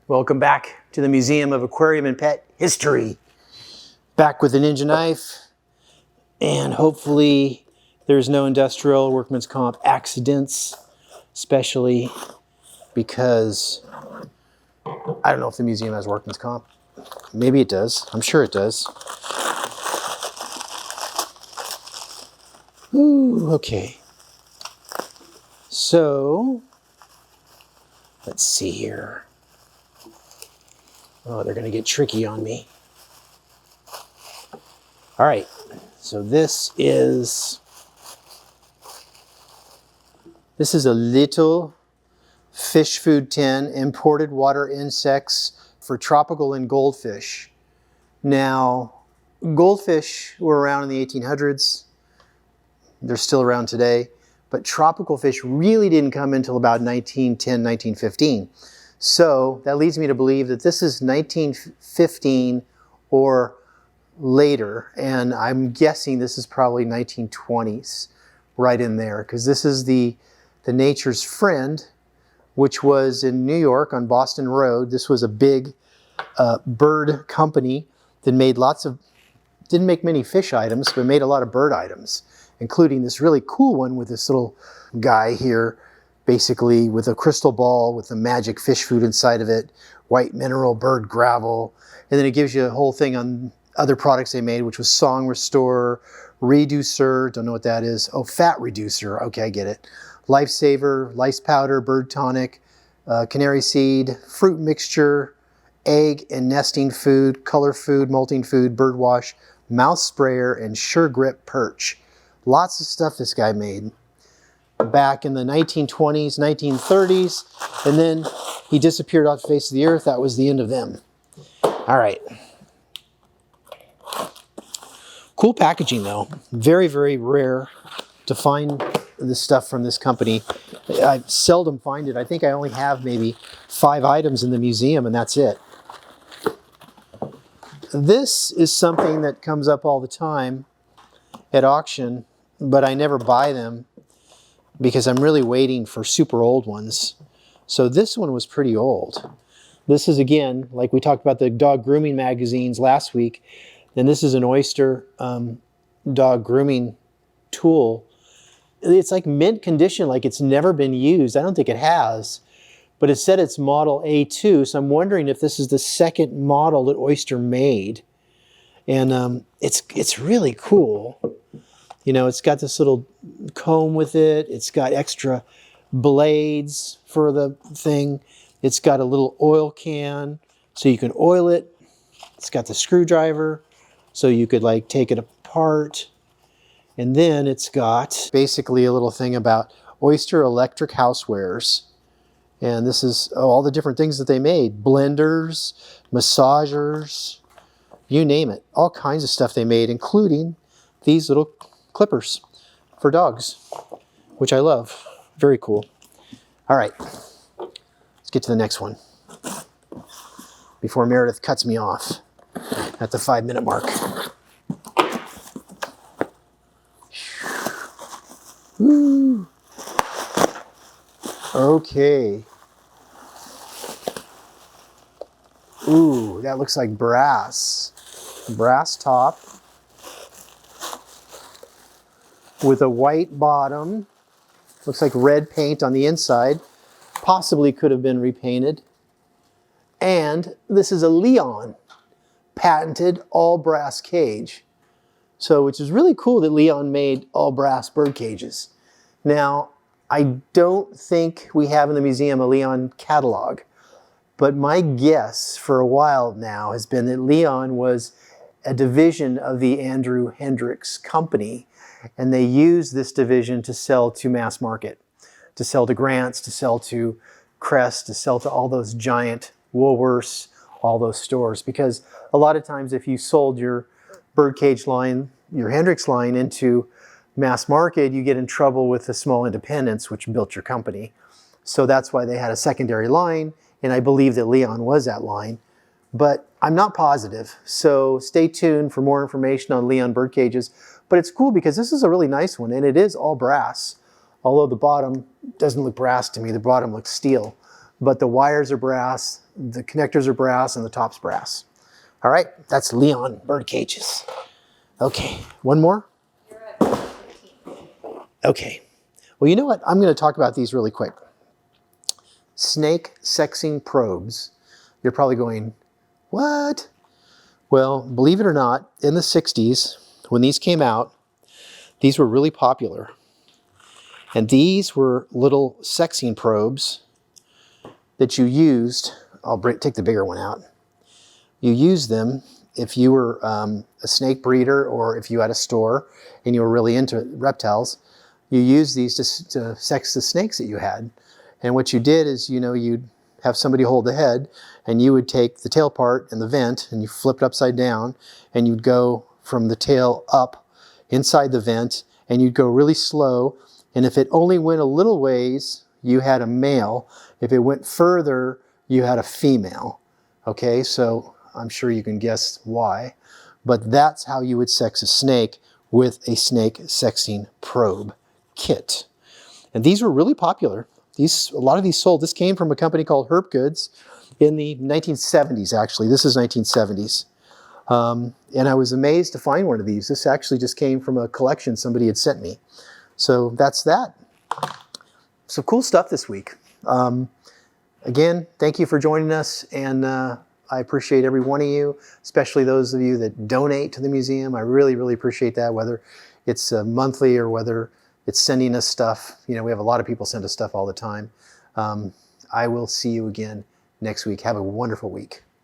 Welcome back to the Museum of Aquarium and Pet History. Back with a Ninja knife, and hopefully there's no industrial workman's comp accidents, especially because I don't know if the museum has workman's comp. Maybe it does. I'm sure it does. Ooh, okay. So, let's see here. Oh, they're going to get tricky on me. All right, so this is a little fish food tin, imported water insects for tropical and goldfish. Now, goldfish were around in the 1800s. They're still around today, but tropical fish really didn't come until about 1910, 1915. So that leads me to believe that this is 1915 or later, and I'm guessing this is probably 1920s, right in there, because this is the Nature's Friend, which was in New York on Boston Road. This was a big bird company that made didn't make many fish items, but made a lot of bird items, including this really cool one with this little guy here, basically with a crystal ball with the magic fish food inside of it, white mineral bird gravel, and then it gives you a whole thing on other products they made, which was Song Restorer, Reducer, don't know what that is. Oh, Fat Reducer, okay, I get it. Lifesaver, Lice Powder, Bird Tonic, Canary Seed, Fruit Mixture, Egg and Nesting Food, Color Food, Molting Food, Bird Wash, Mouth Sprayer, and Sure Grip Perch. Lots of stuff this guy made back in the 1920s, 1930s, and then he disappeared off the face of the earth. That was the end of them. All right. Cool packaging though. Very, very rare to find this stuff from this company. I seldom find it. I think I only have maybe 5 items in the museum, and that's it. This is something that comes up all the time at auction, but I never buy them because I'm really waiting for super old ones. So this one was pretty old. This is, again, like we talked about the dog grooming magazines last week, and this is an Oster dog grooming tool. It's like mint condition, like it's never been used. I don't think it has, but it said it's model A2, so I'm wondering if this is the second model that Oster made. And it's really cool. You know, it's got this little comb with it. It's got extra blades for the thing. It's got a little oil can, so you can oil it. It's got the screwdriver, so you could like take it apart. And then it's got basically a little thing about Oster electric housewares. And this is all the different things that they made. Blenders, massagers, you name it. All kinds of stuff they made, including these little clippers for dogs, which I love. Very cool. All right, let's get to the next one before Meredith cuts me off at the 5-minute mark. Woo. Okay. Ooh, that looks like brass. Brass top with a white bottom. Looks like red paint on the inside. Possibly could have been repainted. And this is a Leon patented all brass cage. So, which is really cool that Leon made all brass bird cages. Now, I don't think we have in the museum a Leon catalog, but my guess for a while now has been that Leon was a division of the Andrew Hendricks Company, and they used this division to sell to mass market, to sell to Grants, to sell to Crest, to sell to all those giant Woolworths, all those stores. Because a lot of times if you sold your birdcage line, your Hendricks line, into mass market, you get in trouble with the small independents which built your company. So that's why they had a secondary line, and I believe that Leon was that line. But I'm not positive, so stay tuned for more information on Leon bird cages. But it's cool because this is a really nice one, and it is all brass. Although the bottom doesn't look brass to me, the bottom looks steel. But the wires are brass, the connectors are brass and the top's brass. All right, that's Leon bird cages. Okay, one more? You're at 15. Okay. Well, you know what? I'm going to talk about these really quick. Snake sexing probes. You're probably going, what? Well, believe it or not, in the 60s, when these came out, these were really popular. And these were little sexing probes that you used. I'll take the bigger one out. You used them if you were a snake breeder, or if you had a store and you were really into reptiles. You used these to sex the snakes that you had. And what you did is, you know, you'd have somebody hold the head, and you would take the tail part and the vent, and you flip it upside down, and you'd go from the tail up inside the vent, and you'd go really slow. And if it only went a little ways, you had a male. If it went further, you had a female. Okay, so I'm sure you can guess why. But that's how you would sex a snake with a snake sexing probe kit. And these were really popular. A lot of these sold. This came from a company called Herb Goods in the 1970s, actually. This is 1970s. And I was amazed to find one of these. This actually just came from a collection somebody had sent me. So that's that. Some cool stuff this week. Again, thank you for joining us, and I appreciate every one of you, especially those of you that donate to the museum. I really, really appreciate that, whether it's monthly or whether it's sending us stuff. You know, we have a lot of people send us stuff all the time. I will see you again next week. Have a wonderful week.